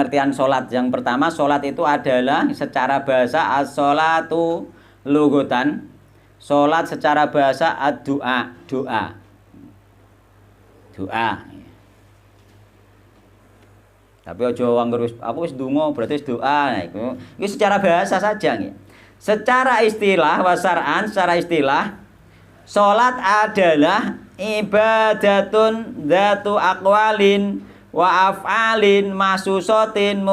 pengertian sholat. Yang pertama, sholat itu adalah secara bahasa as-sholatu lughatan. Sholat secara bahasa ad-du'a, doa. Doa. Tapi aja anggar aku wis ndonga berarti wis doa. Nah, itu secara bahasa saja nggih. Secara istilah wasar'an, secara istilah sholat adalah ibadatun dzatu aqwalin wa af'alin mahsusatin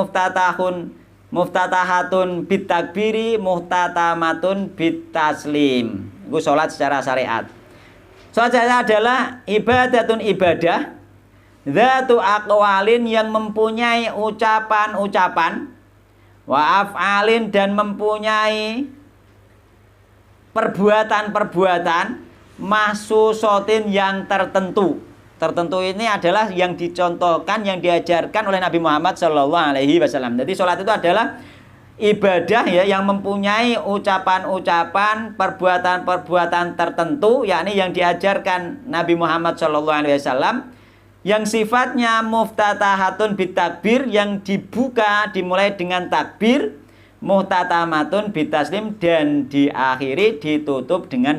muftatahatun bitakbiri muhtatamatun bitaslim. Itu sholat secara syariat. Sholat adalah ibadatun ibadah dzatu aqwalin yang mempunyai ucapan-ucapan wa af'alin dan mempunyai perbuatan-perbuatan mahsusatin yang tertentu. Tertentu ini adalah yang dicontohkan, yang diajarkan oleh Nabi Muhammad Shallallahu Alaihi Wasallam. Jadi sholat itu adalah ibadah ya yang mempunyai ucapan-ucapan, perbuatan-perbuatan tertentu, yakni yang diajarkan Nabi Muhammad Shallallahu Alaihi Wasallam, yang sifatnya muftatahatun bitakbir, yang dibuka dimulai dengan takbir, muhtatamatun bitaslim, dan diakhiri ditutup dengan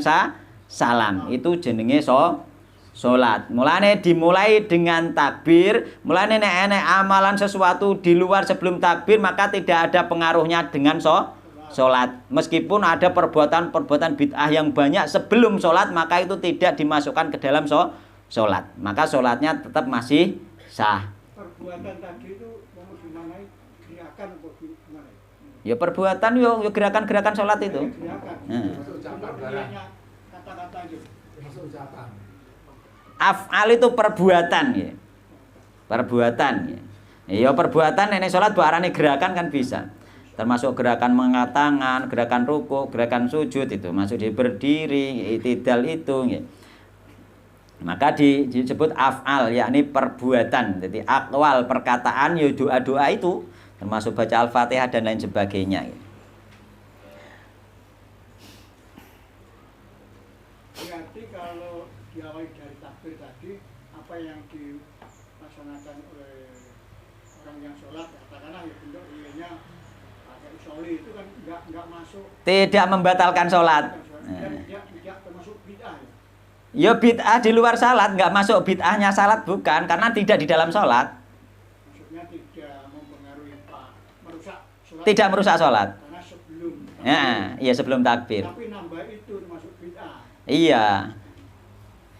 salam. Itu jenenge sholat. Mulane dimulai dengan takbir. Mulane nek enek amalan sesuatu di luar sebelum takbir, maka tidak ada pengaruhnya dengan sholat. Meskipun ada perbuatan-perbuatan bid'ah yang banyak sebelum sholat, maka itu tidak dimasukkan ke dalam sholat. Maka sholatnya tetap masih sah. Perbuatan tadi itu gimana? Gerakan atau gimana? Ya perbuatan yo gerakan-gerakan sholat itu. Kata-kata itu. Masuk ucapan. Af'al itu perbuatan ya. Perbuatan ya. Ya perbuatan nenek sholat bu arane gerakan kan bisa. Termasuk gerakan mengangkat tangan, gerakan ruku, gerakan sujud itu masuk di berdiri, itidal itu ya. Maka disebut af'al yakni perbuatan. Jadi akwal perkataan ya doa-doa itu termasuk baca Al-Fatihah dan lain sebagainya ya. Berarti kalau diawali dari takbir tadi, apa yang dilaksanakan oleh orang yang sholat, katakanlah ya bentuk iyanya pakai usoli itu kan nggak masuk. Tidak membatalkan sholat. Dan tidak termasuk bid'ah ya. Ya bid'ah di luar salat, nggak masuk bid'ahnya salat bukan, karena tidak di dalam sholat. Maksudnya tidak mempengaruhi merusak sholat. Tidak merusak sholat. Karena sebelum. Iya sebelum takbir. Tapi nambah itu termasuk bid'ah. Iya.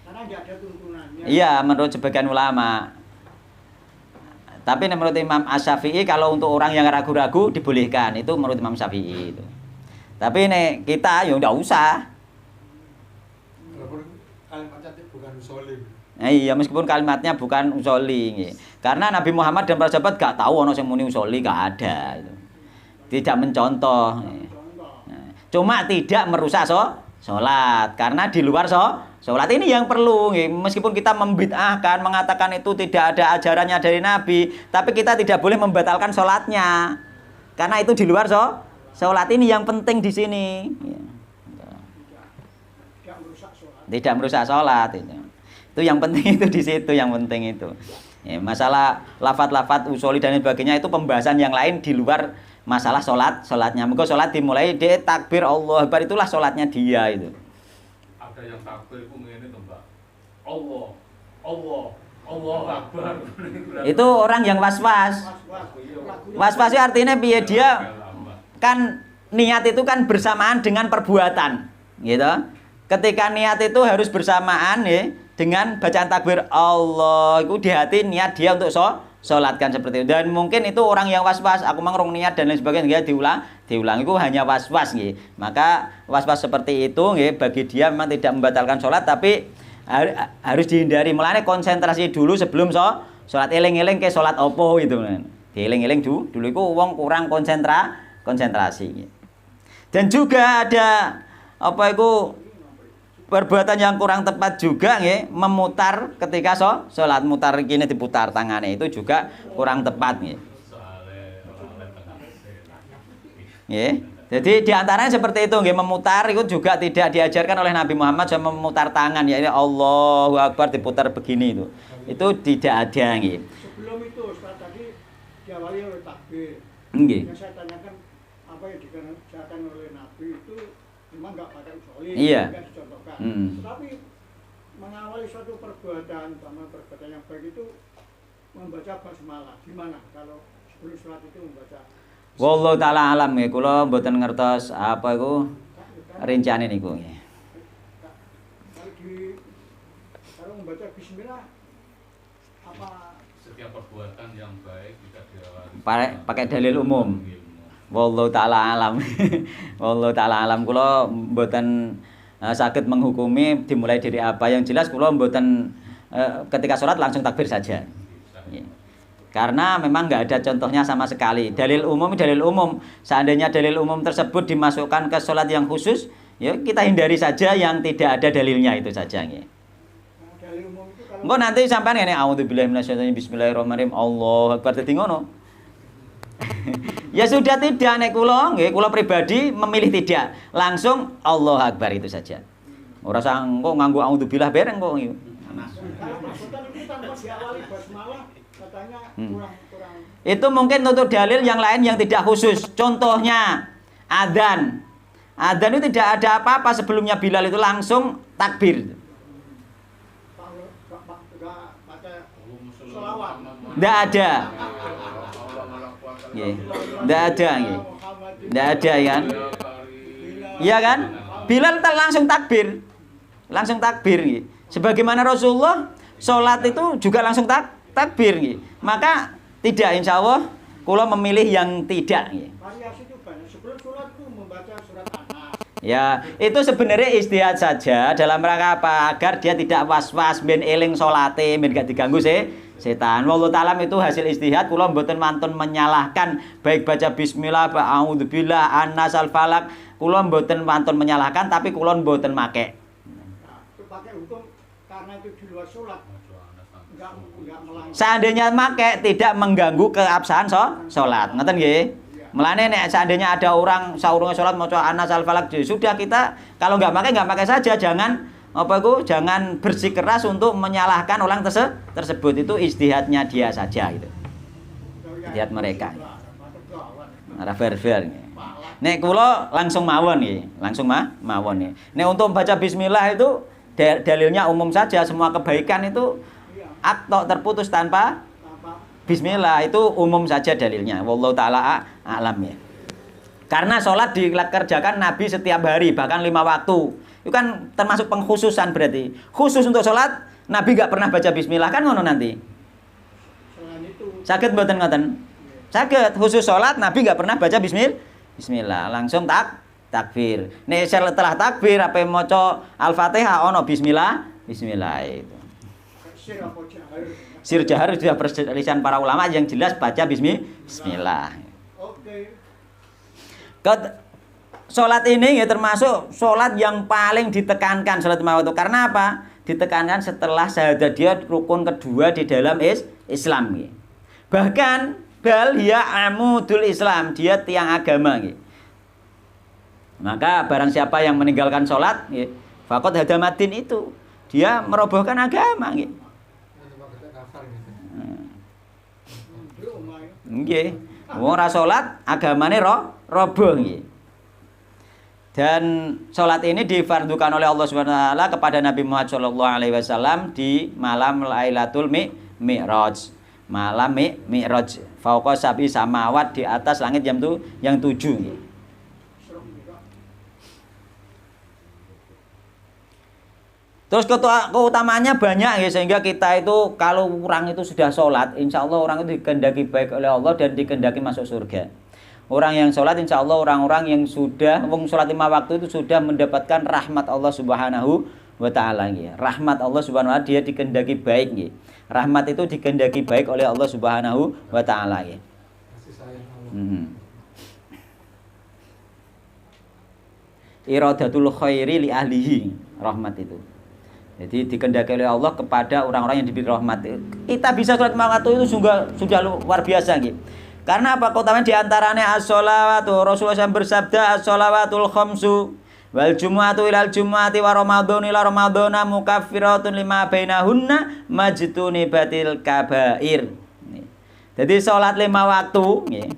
Karena nggak ada tuntunannya. Iya, menurut sebagian ulama. Tapi menurut Imam Asy-Syafi'i kalau untuk orang yang ragu-ragu dibolehkan, itu menurut Imam Syafi'i itu. Tapi nih kita ya enggak usah. Walaupun kalimatnya bukan usoli. Iya, meskipun kalimatnya bukan usoli. Karena Nabi Muhammad dan para sahabat gak tahu ono sing muni usoli, gak ada itu. Tidak mencontoh. Cuma tidak merusak sholat karena di luar sholat ini yang perlu. Meskipun kita membid'ahkan, mengatakan itu tidak ada ajarannya dari Nabi, tapi kita tidak boleh membatalkan sholatnya karena itu di luar sholat. Ini yang penting di sini. Tidak merusak sholat itu yang penting, itu di situ yang penting itu. Masalah lafat-lafat usoli dan sebagainya itu pembahasan yang lain di luar masalah sholatnya. Maka sholat dimulai dia takbir Allah Akbar, itulah sholatnya dia itu. Ada yang takbir itu ngene to, Mbak. Allah Akbar. Itu orang yang was-was. Was-was itu artinya piye, dia kan niat itu kan bersamaan dengan perbuatan, gitu. Ketika niat itu harus bersamaan ya dengan bacaan takbir Allah, itu di hati niat dia untuk sholatkan seperti itu. Dan mungkin itu orang yang was-was, aku mangrung niat dan lain sebagainya, diulang itu hanya was-was nggih. Maka was-was seperti itu nggih bagi dia memang tidak membatalkan sholat, tapi harus dihindari. Mulane konsentrasi dulu sebelum sholat, eling-eling ke sholat opo gitu. Dieling-eling dulu itu wong kurang konsentrasi. Dan juga ada apa itu perbuatan yang kurang tepat juga nggih, memutar ketika sholat, mutar kene diputar tangannya itu juga kurang tepat nggih. Nggih. Jadi diantaranya seperti itu nggih, memutar itu juga tidak diajarkan oleh Nabi Muhammad sama memutar tangan ya, ini Allahu Akbar diputar begini itu. Itu tidak ada nggih. Sebelum itu Ustaz tadi diawali oleh takbir. Nggih. Yang saya tanyakan apa yang dikerjakan oleh Nabi itu memang nggak pakai usolin, Iya. nggak dicontohkan. Mm. Tetapi mengawali suatu perbuatan, sama perbuatan yang baik itu membaca basmalah. Gimana kalau sebelum sholat itu membaca? Wallahu taala alam nggih, kula mboten ngertos apa iku rinciane niku nggih. Kalau membaca Bismillah apa? Setiap perbuatan yang baik jika diawali Pakai dalil umum. Wallahu taala alam. Wallahu taala alam, kula mboten saged menghukumi dimulai dari apa. Yang jelas kula mboten ketika sholat langsung takbir saja. Ya. Karena memang nggak ada contohnya sama sekali. Dalil umum, dalil umum. Seandainya dalil umum tersebut dimasukkan ke sholat yang khusus, ya kita hindari saja yang tidak ada dalilnya itu saja. Ya. Dalil umum itu kalau Engko nanti sampean ngene, a'udzubillahi minasyaitonir bismillahirrahmanirrahim. Allahu akbar dadi ngono. Ya sudah tidak nek kula nggih, kula pribadi memilih tidak. Langsung Allahu akbar itu saja. Ora usah engko nganggo a'udzubillah bareng kok. kalau perbuatan itu tanpa diawali basmalah katanya kurang. Itu mungkin untuk dalil yang lain yang tidak khusus. Contohnya adzan. Adzan itu tidak ada apa-apa sebelumnya Bilal itu langsung takbir. Baca sholawat. Tidak ada. Nggih. Tidak ada nggih. Tidak ada kan? Iya kan? Bilal langsung takbir. Langsung takbir nggih. Sebagaimana Rasulullah sholat itu juga langsung takbir nggih. Maka tidak, insya Allah kula memilih yang tidak nggih. Variasi itu banyak. Sebelum sholat itu membaca surat An-Nas. Ya, itu sebenarnya istihad saja dalam rangka apa? Agar dia tidak was-was ben eling salate, ben gak diganggu setan. Wallahu taala itu hasil istihad, kula mboten mantun menyalahkan baik baca bismillah, a'udzubillah, An-Nas, Al-Falaq. Kula mboten mantun menyalahkan, tapi kula mboten make. Nah, itu pakai hukum karena itu di luar sholat. Enggak melanggar. Seandainya make tidak mengganggu keabsahan salat. Ngoten nggih. Mulane nek seandainya ada orang saurunge salat maca An-Nas, Al-Falaq, sudah kita kalau nggak pakai saja, jangan jangan bersikeras untuk menyalahkan orang tersebut. Itu ijtihadnya dia saja gitu. Ijtihad mereka. Ora fair. Nek kula langsung mawon nggih, mawon nggih. Nek untuk baca bismillah itu dalilnya umum saja, semua kebaikan itu akto terputus tanpa bismillah itu umum saja dalilnya. Wallahu taala a'lam ya. Karena sholat dikerjakan Nabi setiap hari, bahkan 5 waktu. Itu kan termasuk pengkhususan berarti. Khusus untuk sholat, Nabi gak pernah baca bismillah, kan ngono nanti. Selain itu Saged mboten ngoten? Saged. Khusus sholat, Nabi gak pernah baca bismillah. Langsung takbir. Nek setelah takbir apa maca Al-Fatihah ono bismillah itu. sir apa jahar. Sir jahar sudah perselisihan para ulama, yang jelas baca bismillah. Oke. Sholat ini ya termasuk sholat yang paling ditekankan sholat lima waktu. Karena apa? Ditekankan setelah syahadat, dia rukun kedua di dalam Islam. Ya. Bahkan bal hiya amudul Islam, dia tiang agama. Ya. Maka barang siapa yang meninggalkan sholat, ya, faqad hadamadin itu, dia merobohkan agama. Ya. Nggih. Wong ora salat agamane roboh nggih. Dan salat ini difardukan oleh Allah Subhanahu wa taala kepada Nabi Muhammad sallallahu alaihi wasallam di malam Lailatul Mi'raj. Malam Mi'raj fauqa sab'i samawat, di atas langit yang 7 nggih. Terus keutamanya banyak ya, sehingga kita itu kalau orang itu sudah sholat, insya Allah orang itu dikehendaki baik oleh Allah dan dikehendaki masuk surga. Orang yang sholat insya Allah orang-orang yang sudah sholat 5 waktu itu sudah mendapatkan rahmat Allah Subhanahu wa ta'ala. Rahmat Allah Subhanahu wa ta'ala, dia dikehendaki baik. Rahmat itu dikehendaki baik oleh Allah Subhanahu wa ta'ala. Iradatul khairi li ahlihi, rahmat itu. Jadi dikehendaki oleh Allah kepada orang-orang yang diberi rahmat. Kita bisa sholat 5 waktu itu sudah luar biasa gitu. Karena apa? Keutamaan diantaranya as-sholawatu. Rasulullah SAW bersabda as-sholawatul khamsu wal jumu'atu ilal jumu'ati wa ramadhan ila ramadhana mukaffiratun lima bainahunna majtunibatil kabair. Jadi salat 5 waktu nggih.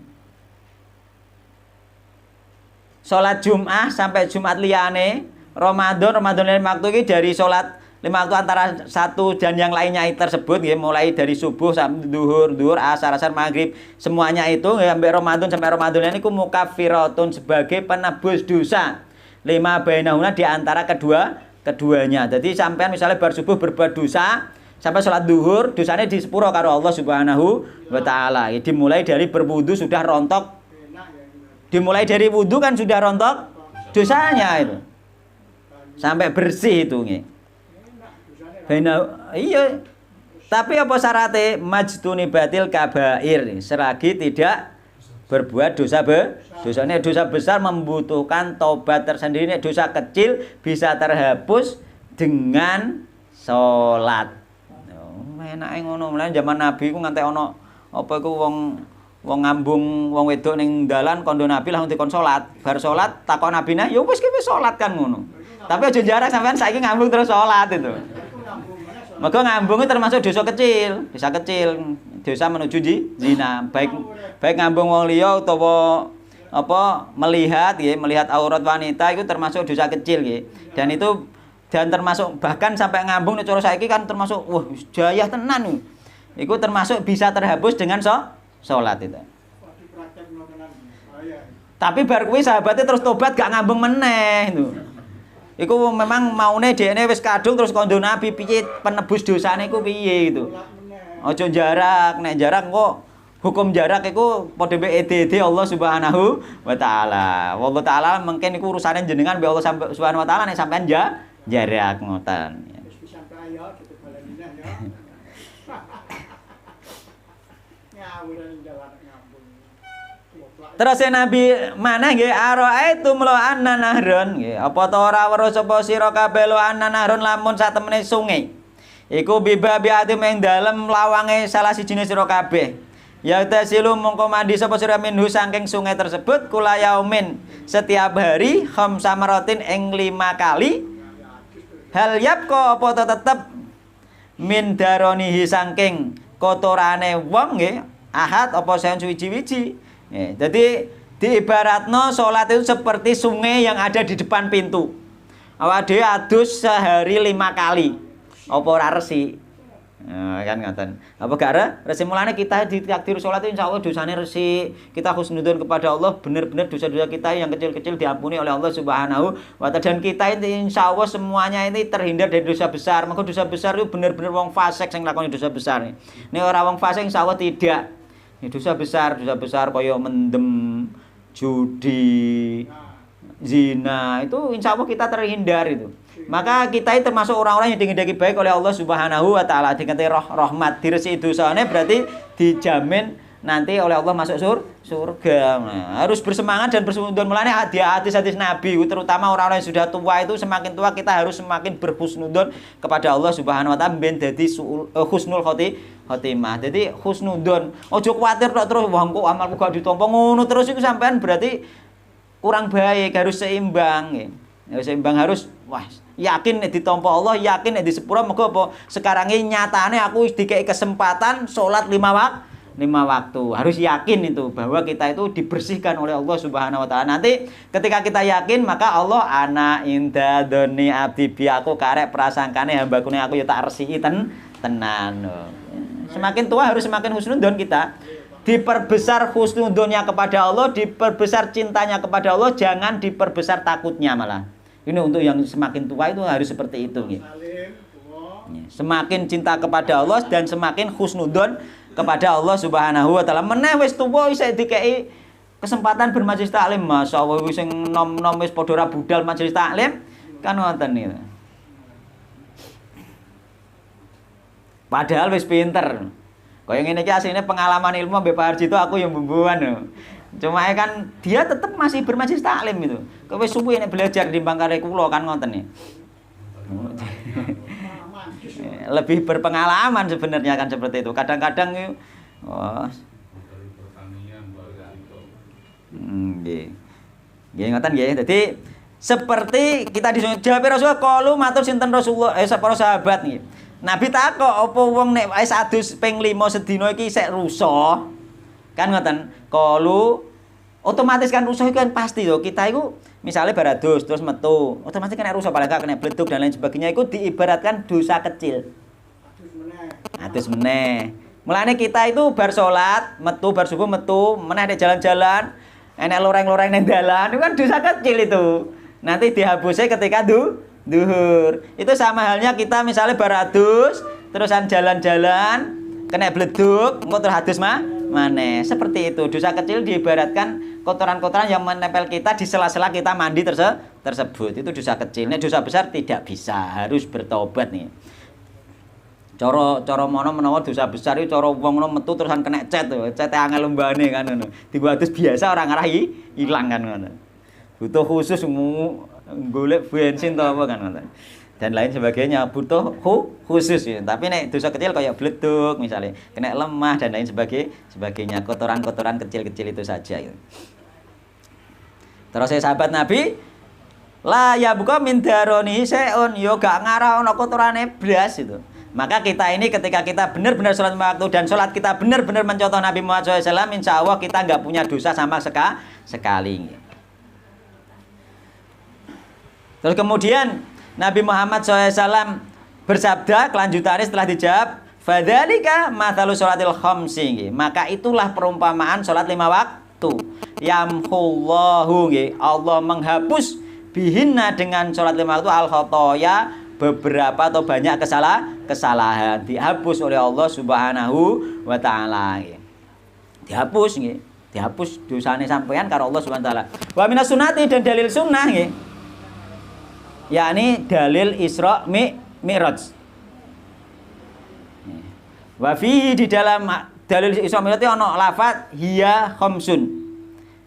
Salat Jumat sampai Jumat liyane, Ramadan lima waktu iki dari salat 5 waktu antara satu dan yang lainnya tersebut nggih, mulai dari subuh sampai duhur, asar, maghrib, semuanya itu nggih sampai Ramadan niku mukaffiratun sebagai penebus dosa. 5 bainahuna di antara keduanya. Jadi sampean misalnya bar subuh berbuat dosa sampai sholat duhur, dosanya disepuro karo Allah Subhanahu wa taala. Dimulai dari berwudu sudah rontok. Dimulai dari wudu kan sudah rontok dosanya itu. Sampai bersih itu nggih. Iya. Tapi apa syaratnya? Majtuni batil kabair. Selagi tidak berbuat dosa dosanya dosa besar membutuhkan tobat tersendiri. Dosa kecil bisa terhapus dengan salat. Enake ngono, mulane zaman Nabi ku nganti ana apa iku wong ngambung wong wedok ning dalan kondo Nabi langsung dikon salat. Bar salat takon Nabine, ya wis kowe salat kan ngono. Tapi aja jarak sampean saiki ngambung terus salat itu. Maka ngambung termasuk dosa kecil, dosa menuju zina. Baik ngambung wong liya utawa apa melihat aurat wanita itu termasuk dosa kecil nggih. Dan termasuk bahkan sampai ngambung nek cara saiki kan termasuk wah jayah tenan. Iku termasuk bisa terhapus dengan salat itu. Tapi bar kuwi sahabatnya terus tobat gak ngambung meneh itu. Iku memang maune dhekne wis kadung terus kondo Nabi piye penebus dosane iku piye gitu. Aja jarak, nek jarak kok hukum jarak iku padha mek ede Allah Subhanahu wa taala. Wallahu taala mungkin iku urusane jenengan mbek Allah Subhanahu wa taala nek sampean jarak ngoten. Terus Nabi maneh nggih ara'aitum la anna nahron nggih apa ta ora weruh sapa sira kabeh la anna nahron lamun satemene sungai iku bibabi adim ing dalem lawange salah sijine sira kabeh ya tasilu mongko mandi sapa sira minhu saking sungai tersebut kula yaumin setiap hari khamsa maratin ing 5 kali hal yapko apa ta tetep min daronihi saking kotorane wong nggih ahad apa saen suwi-wiji. Jadi diibaratno salat itu seperti sungai yang ada di depan pintu. Awak dhewe adus sehari 5 kali. Apa ora resik? Kan ngoten. Apa gak resik mulane kita ditakdir salat itu insyaallah dosane resik. Kita husnudzon kepada Allah, benar-benar dosa-dosa kita yang kecil-kecil diampuni oleh Allah Subhanahu wa taala dan kita ini insyaallah semuanya ini terhindar dari dosa besar. Maka dosa besar itu benar-benar wong fasik sing nglakoni dosa besar. Nek ora wong fasik insyaallah tidak. Dosa besar kaya mendem, judi, zina itu insya Allah kita terhindar itu. Maka kita itu termasuk orang-orang yang dihendaki baik oleh Allah Subhanahu wa taala. Diganti rahmat diresi dosane berarti dijamin nanti oleh Allah masuk surga. Nah, harus bersemangat dan berhusnudzon mulane hadis-hadis Nabi terutama orang-orang yang sudah tua itu semakin tua kita harus semakin berhusnudzon kepada Allah Subhanahu wa taala ben dadi husnul khotimah. Jadi husnudzon. Ojo kuwatir tok terus wah kok amalku gak ditampa ngono terus iku sampean berarti kurang baik, harus seimbang. Ya seimbang harus wah yakin nek ditampa Allah, yakin nek disepuro mergo apa sekarang ini nyatane aku wis dikei kesempatan salat 5 waktu. Harus yakin itu bahwa kita itu dibersihkan oleh Allah Subhanahu wa taala. Nanti ketika kita yakin maka Allah ana inda doni abdi bi aku karek prasangkane hambaku aku ya tak resiki tenan. Semakin tua harus semakin husnudzon kita. Diperbesar husnudzonnya kepada Allah, diperbesar cintanya kepada Allah, jangan diperbesar takutnya malah. Ini untuk yang semakin tua itu harus seperti itu gitu. Semakin cinta kepada Allah dan semakin husnudzon kepada Allah Subhanahu wa taala. Meneh wis tuwa isih dikei kesempatan bermajelis taklim, masyaallah wis sing nom-nom wis padha ora budal majelis taklim kan ngoten niku. Padahal wis pinter. Kaya ngene iki asline pengalaman ilmu mbek Pak Harji itu aku yang bumbuan. Cuma kan dia tetap masih bermajelis taklim itu. Kowe wis suwi nek belajar di bangkare kula kan ngoten nih. Lebih berpengalaman sebenarnya kan seperti itu. Kadang-kadang nggih ngoten nggih. Dadi seperti kita disuruh jawab Rasulullah qalu matur sinten Rasulullah para sahabat nggih. Nabi takok apa wong nek wis adus ping 5 sedina iki sik rusa. Kan ngoten. Kalu otomatis kan rusa itu kan pasti to. Kita itu misalnya baradus terus metu, otomatis kena rusa paling gak kena bleduk dan lain sebagainya itu diibaratkan dosa kecil. Adus meneh. Mulane kita itu bar salat, metu bar subuh metu, meneh nek jalan-jalan, enek loreng-loreng nang dalan, itu kan dosa kecil itu. Nanti dihapusnya ketika duhur. Itu sama halnya kita misalnya baradus, terusan jalan-jalan, kena bleduk, engko terus hadus maneh. Seperti itu. Dosa kecil diibaratkan kotoran-kotoran yang menempel kita di sela-sela kita mandi tersebut. Itu dosa kecil. Nek dosa besar tidak bisa, harus bertobat nih. Cara menawa dosa besar itu cara wong metu terusan kena cet angel lombane kan ngono. Dibuat biasa orang ngarah ilang kan ngono. Butuh khusus golek bensin to apa kan ngono. Dan lain sebagainya butuh khusus ya. Tapi nek dosa kecil kayak bleduk misalnya, kena lemah dan lain sebagainya, kotoran-kotoran kecil-kecil itu saja gitu. Terus sahabat Nabi la ya buka min daroni seun yo gak ngarah ono kotorane blas itu. Maka kita ini ketika kita benar-benar sholat waktu dan sholat kita benar-benar mencontoh Nabi Muhammad SAW, insya Allah kita nggak punya dosa sama sekali. Terus kemudian Nabi Muhammad SAW bersabda, kelanjutannya setelah dijawab, fadzalika mathalu sholatil khamsi. Maka itulah perumpamaan sholat 5 waktu. Yamhullahu, Allah menghapus bihinna dengan sholat 5 waktu al-khotoya, beberapa atau banyak kesalahan dihapus oleh Allah Subhanahu wa taala. Dihapus nggih. Dihapus dosane sampean karo Allah Subhanahu wa taala. Wa minas sunnati dan dalil sunnah nggih. Yakni dalil Isra Mi'raj. Wa fihi di dalam dalil Isra Mi'raj itu ana lafaz hiya khamsun.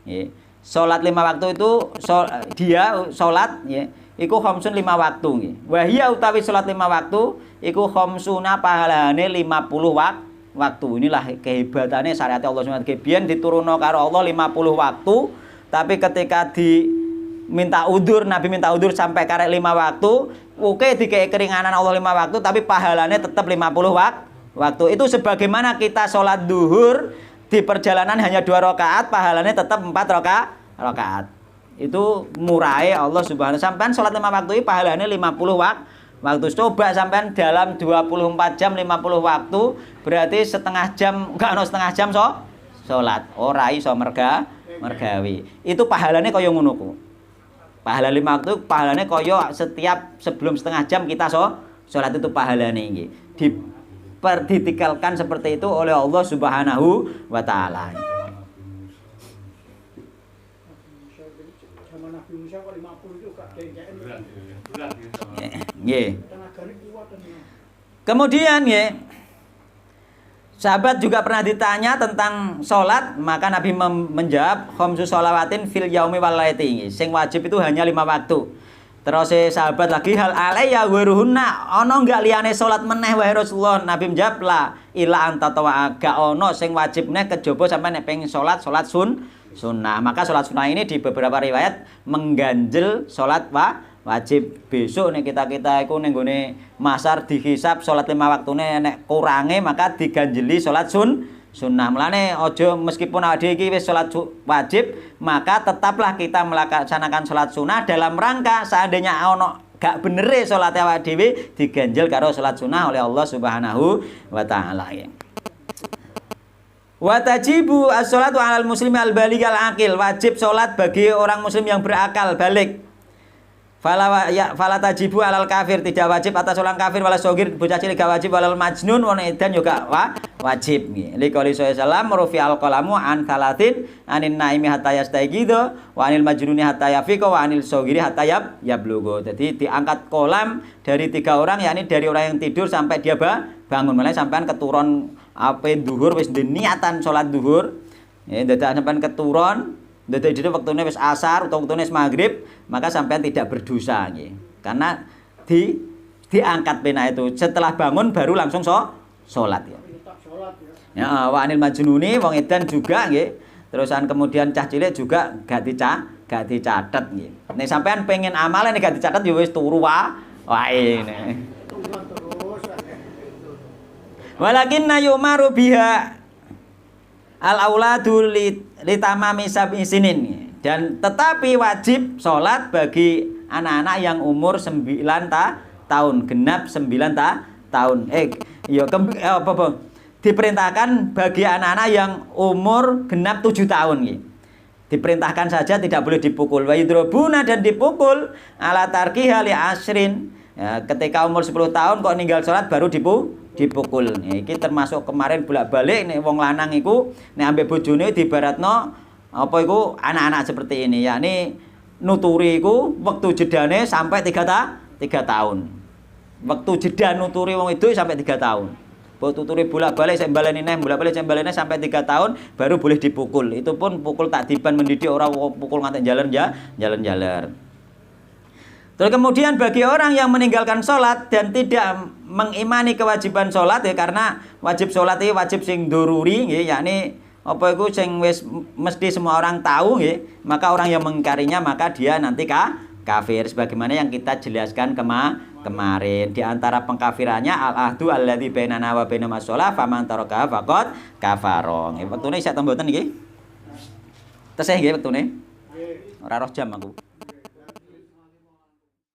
Nggih. Salat 5 waktu itu dia salat nggih. Iku khamsun 5 waktu nggih. Wa hiya utawi salat 5 waktu iku khamsuna pahalane 50 waktu. Inilah kehebatannya syariat Allah Subhanahu wa taala. Biyen diturunno karo Allah 50 waktu, tapi ketika minta udur, Nabi minta udur sampai karek 5 waktu, oke dikei keringanan Allah 5 waktu, tapi pahalane tetap 50 waktu. Itu sebagaimana kita sholat duhur di perjalanan hanya 2 rakaat, pahalane tetap 4 rakaat. Itu murahe Allah Subhanahu sampean salat 5 waktu iki pahalane 50 waktu. Coba sampean dalam 24 jam 50 waktu, berarti setengah jam, enggak ono setengah jam salat. Ora iso mergawi. Itu pahalane kaya ngono ku. Pahala 5 waktu pahalane kaya setiap sebelum setengah jam kita salat itu pahalane nggih. Ditikalkan seperti itu oleh Allah Subhanahu wa taala. Kemudian sahabat juga pernah ditanya tentang sholat, maka Nabi menjawab khamsu sholawatin fil yaumi wal lailati. Sing wajib itu hanya 5 waktu. Terus sahabat lagi hal alayya waruhunna, ono enggak liyane sholat meneh wahai Rasulullah? Nabi menjawab la ila anta tawa gak ono sing wajib meneh kejaba sampe nek pengen sholat sunnah. Maka sholat sunnah ini di beberapa riwayat mengganjel sholat wajib. Besok nih kita iku ning gone masar dihisab sholat 5 waktune nek kurange maka diganjeli sholat sunnah. Mulane aja meskipun awake iki wis sholat wajib, maka tetaplah kita melaksanakan sholat sunnah dalam rangka seandainya ono gak benere sholat awake dhewe diganjel karo sholat sunnah oleh Allah Subhanahu wa taala. Wa tajibu as-sholatu 'alal muslimi al-baligh al-aqil. Wajib sholat bagi orang muslim yang berakal balik. Fala tajibu 'alal kafir, tidak wajib atas orang kafir, wala sogir bocah cilik gak wajib, walal majnun wa edan juga wajib nggih. Liqouli sallallahu rufi al-qalamu an talatin anin naimi hatta yastaiqidu wa anil majnuni hatta yafiqa wa anil sogiri hatta yablughu. Jadi diangkat kolam dari 3 orang, yakni dari orang yang tidur sampai dia bangun. Mulai sampean keturun ape duhur wis niatan salat duhur. Ya dadak sampean keturun, dadak dhewe wektune wis asar utawa wektune wis maghrib, maka sampean tidak berdosa nggih. Karena diangkat pena itu. Setelah bangun baru langsung salat ya. Ya, wa anil majnuni wong edan juga nggih. Terusan kemudian cah cilik juga gak dicatet nggih. Nek sampean pengen amale nek gak dicatet ya wis turu wae. Walakinna yu'maru biha al-auladu litamami sab'i sinin. Dan tetapi wajib sholat bagi anak-anak yang umur 9 tahun, genap 9 tahun. Diperintahkan bagi anak-anak yang umur genap 7 tahun. Diperintahkan saja, tidak boleh dipukul. Wa yudrobuna, dan dipukul ala tarkiha li asrin. Ya, ketika umur 10 tahun kok ninggal sholat baru dipukul. Ini termasuk kemarin bolak-balik nek wong lanang iku nek ambek bojone dibaratno apa iku anak-anak seperti ini, yakni nuturi iku wektu jedane sampai 3 tahun. Waktu jeda nuturi wong itu sampai 3 tahun. Mbok tuturi bolak-balik sik baleni neh, bolak-balik sik baleni sampai 3 tahun baru boleh dipukul. Itu pun pukul takdiban mendidik, ora pukul ngantek jalan-jalan. Terus kemudian bagi orang yang meninggalkan sholat dan tidak mengimani kewajiban sholat, ya, karena wajib sholat ini wajib sing dururi, ya, yakni apa itu sing wis mesti semua orang tahu, ya, maka orang yang mengingkarinya maka dia nanti kafir, sebagaimana yang kita jelaskan kemarin. Di antara pengkafirannya al-ahdu alladzi bainana wa bainahum as-shalah faman taraka faqad kafara. Wektune sak temboten iki. Tesih nggih wektune. Ora roh jam aku.